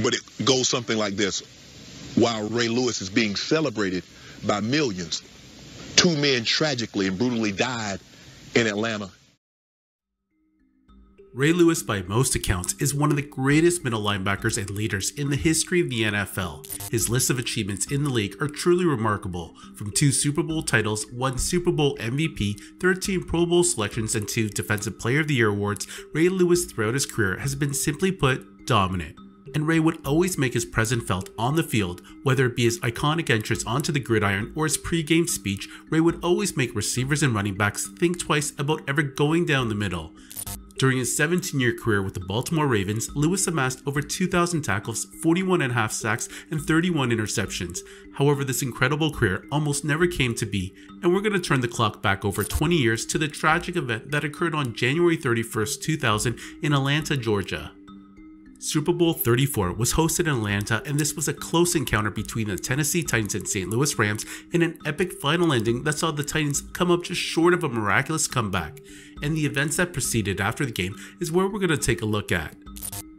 But it goes something like this. While Ray Lewis is being celebrated by millions, two men tragically and brutally died in Atlanta. Ray Lewis, by most accounts, is one of the greatest middle linebackers and leaders in the history of the NFL. His list of achievements in the league are truly remarkable. From 2 Super Bowl titles, 1 Super Bowl MVP, 13 Pro Bowl selections, and 2 Defensive Player of the Year awards, Ray Lewis throughout his career has been, simply put, dominant. And Ray would always make his presence felt on the field, whether it be his iconic entrance onto the gridiron or his pre-game speech. Ray would always make receivers and running backs think twice about ever going down the middle. During his 17-year career with the Baltimore Ravens, Lewis amassed over 2,000 tackles, 41.5 sacks, and 31 interceptions. However, this incredible career almost never came to be, and we're going to turn the clock back over 20 years to the tragic event that occurred on January 31st, 2000 in Atlanta, Georgia. Super Bowl 34 was hosted in Atlanta, and this was a close encounter between the Tennessee Titans and St. Louis Rams in an epic final ending that saw the Titans come up just short of a miraculous comeback. And the events that proceeded after the game is where we're going to take a look at.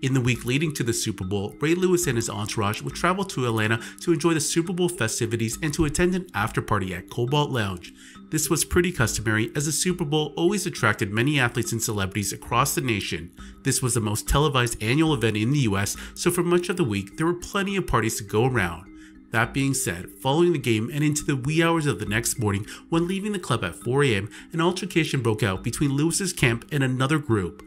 In the week leading to the Super Bowl, Ray Lewis and his entourage would travel to Atlanta to enjoy the Super Bowl festivities and to attend an after-party at Cobalt Lounge. This was pretty customary, as the Super Bowl always attracted many athletes and celebrities across the nation. This was the most televised annual event in the US, so for much of the week there were plenty of parties to go around. That being said, following the game and into the wee hours of the next morning, when leaving the club at 4 AM, an altercation broke out between Lewis's camp and another group.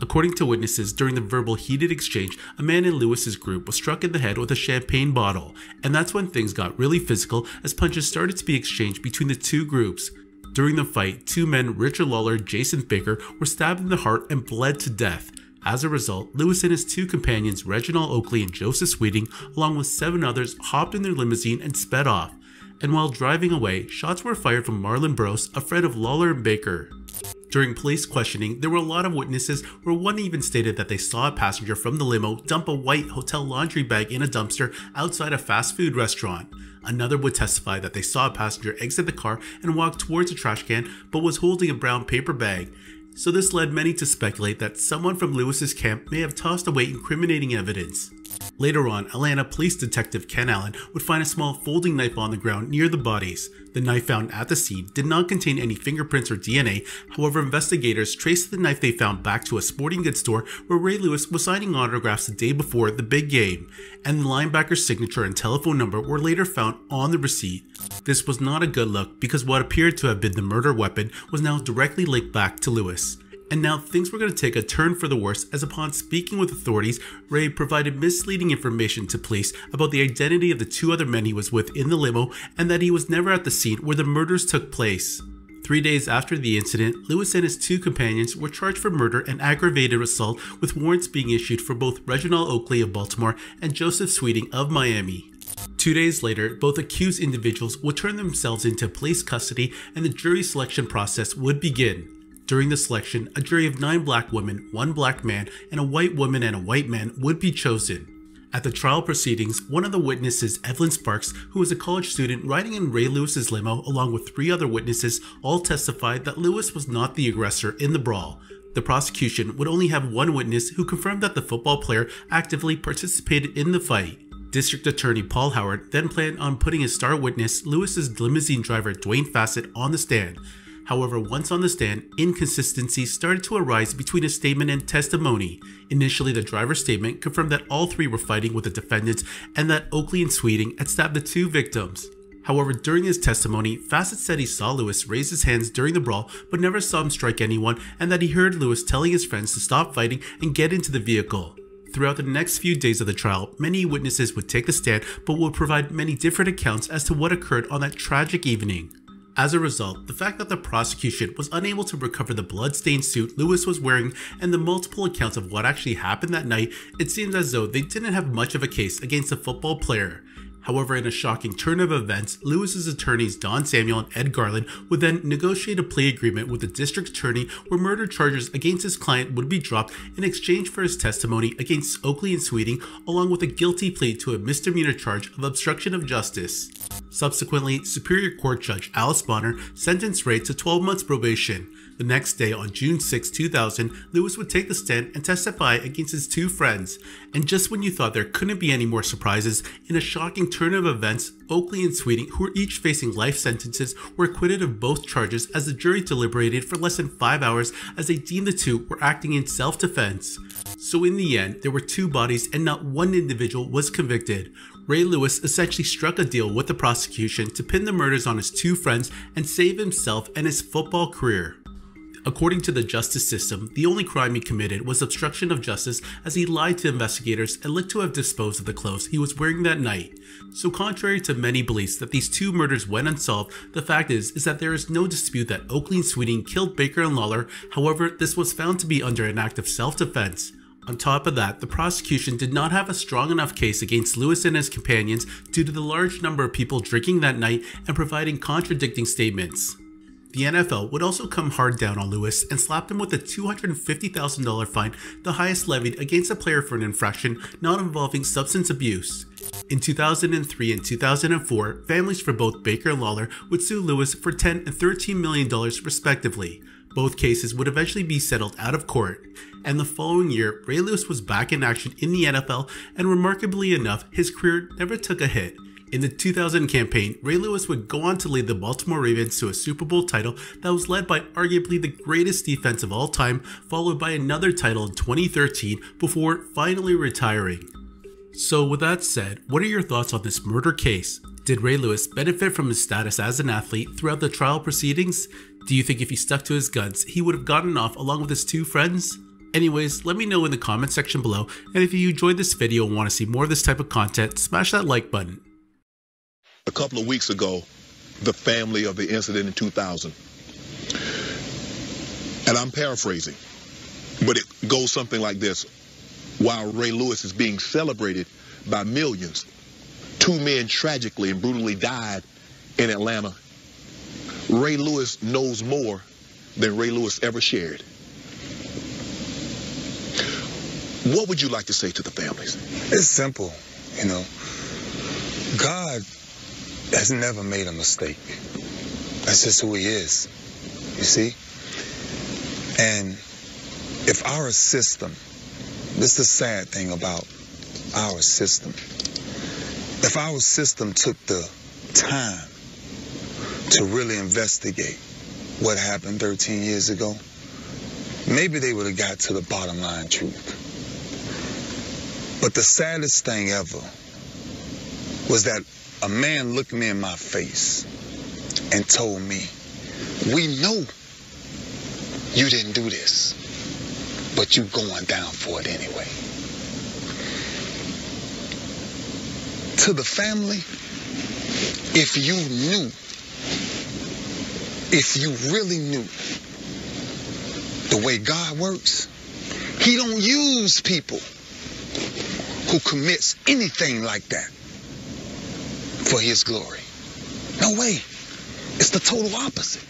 According to witnesses, during the verbal heated exchange, a man in Lewis's group was struck in the head with a champagne bottle, and that's when things got really physical as punches started to be exchanged between the two groups. During the fight, 2 men, Richard Lollar and Jacinth were stabbed in the heart and bled to death. As a result, Lewis and his 2 companions, Reginald, Oakley, and Joseph Sweeting, along with 7 others, hopped in their limousine and sped off. And while driving away, shots were fired from Marlon Bros, a friend of Lollar and Baker. During police questioning, there were a lot of witnesses where one even stated that they saw a passenger from the limo dump a white hotel laundry bag in a dumpster outside a fast food restaurant. Another would testify that they saw a passenger exit the car and walk towards a trash can but was holding a brown paper bag. So this led many to speculate that someone from Lewis's camp may have tossed away incriminating evidence. Later on, Atlanta Police Detective Ken Allen would find a small folding knife on the ground near the bodies. The knife found at the scene did not contain any fingerprints or DNA, however investigators traced the knife they found back to a sporting goods store where Ray Lewis was signing autographs the day before the big game, and the linebacker's signature and telephone number were later found on the receipt. This was not a good look because what appeared to have been the murder weapon was now directly linked back to Lewis. And now things were going to take a turn for the worse, as upon speaking with authorities, Ray provided misleading information to police about the identity of the 2 other men he was with in the limo and that he was never at the scene where the murders took place. 3 days after the incident, Lewis and his 2 companions were charged for murder and aggravated assault, with warrants being issued for both Reginald Oakley of Baltimore and Joseph Sweeting of Miami. 2 days later, both accused individuals would turn themselves into police custody and the jury selection process would begin. During the selection, a jury of 9 black women, 1 black man, and a white woman and a white man would be chosen. At the trial proceedings, one of the witnesses, Evelyn Sparks, who was a college student riding in Ray Lewis's limo along with 3 other witnesses, all testified that Lewis was not the aggressor in the brawl. The prosecution would only have 1 witness who confirmed that the football player actively participated in the fight. District Attorney Paul Howard then planned on putting his star witness, Lewis's limousine driver Dwayne Fassett, on the stand. However, once on the stand, inconsistencies started to arise between his statement and testimony. Initially, the driver's statement confirmed that all 3 were fighting with the defendants and that Oakley and Sweeting had stabbed the 2 victims. However, during his testimony, Fassett said he saw Lewis raise his hands during the brawl but never saw him strike anyone, and that he heard Lewis telling his friends to stop fighting and get into the vehicle. Throughout the next few days of the trial, many witnesses would take the stand but would provide many different accounts as to what occurred on that tragic evening. As a result, the fact that the prosecution was unable to recover the blood-stained suit Lewis was wearing and the multiple accounts of what actually happened that night, it seems as though they didn't have much of a case against the football player. However, in a shocking turn of events, Lewis's attorneys Don Samuel and Ed Garland would then negotiate a plea agreement with the district attorney where murder charges against his client would be dropped in exchange for his testimony against Oakley and Sweeting, along with a guilty plea to a misdemeanor charge of obstruction of justice. Subsequently, Superior Court Judge Alice Bonner sentenced Ray to 12 months probation. The next day, on June 6, 2000, Lewis would take the stand and testify against his two friends. And just when you thought there couldn't be any more surprises, in a shocking turn of events, Oakley and Sweeting, who were each facing life sentences, were acquitted of both charges as the jury deliberated for less than 5 hours as they deemed the two were acting in self-defense. So in the end, there were two bodies and not one individual was convicted. Ray Lewis essentially struck a deal with the prosecution to pin the murders on his two friends and save himself and his football career. According to the justice system, the only crime he committed was obstruction of justice, as he lied to investigators and looked to have disposed of the clothes he was wearing that night. So contrary to many beliefs that these two murders went unsolved, the fact is that there is no dispute that Oakley and Sweeting killed Baker and Lollar. However, this was found to be under an act of self-defense. On top of that, the prosecution did not have a strong enough case against Lewis and his companions due to the large number of people drinking that night and providing contradicting statements. The NFL would also come hard down on Lewis and slapped him with a $250,000 fine, the highest levied against a player for an infraction not involving substance abuse. In 2003 and 2004, families for both Baker and Lollar would sue Lewis for $10 and $13 million respectively. Both cases would eventually be settled out of court. And the following year, Ray Lewis was back in action in the NFL, and remarkably enough, his career never took a hit. In the 2000 campaign, Ray Lewis would go on to lead the Baltimore Ravens to a Super Bowl title that was led by arguably the greatest defense of all time, followed by another title in 2013 before finally retiring. So with that said, what are your thoughts on this murder case? Did Ray Lewis benefit from his status as an athlete throughout the trial proceedings? Do you think if he stuck to his guns, he would have gotten off along with his two friends? Anyways, let me know in the comment section below, and if you enjoyed this video and want to see more of this type of content, smash that like button. A couple of weeks ago, the family of the incident in 2000, and I'm paraphrasing, but it goes something like this. While Ray Lewis is being celebrated by millions, two men tragically and brutally died in Atlanta. Ray Lewis knows more than Ray Lewis ever shared. What would you like to say to the families? It's simple, you know. God has never made a mistake. That's just who he is, you see? And if our system, this is the sad thing about our system, if our system took the time to really investigate what happened 13 years ago, maybe they would have got to the bottom line truth. But the saddest thing ever was that a man looked me in my face and told me, "We know you didn't do this, but you going down for it anyway." To the family, if you really knew the way God works, he don't use people who commits anything like that for his glory. No way. It's the total opposite.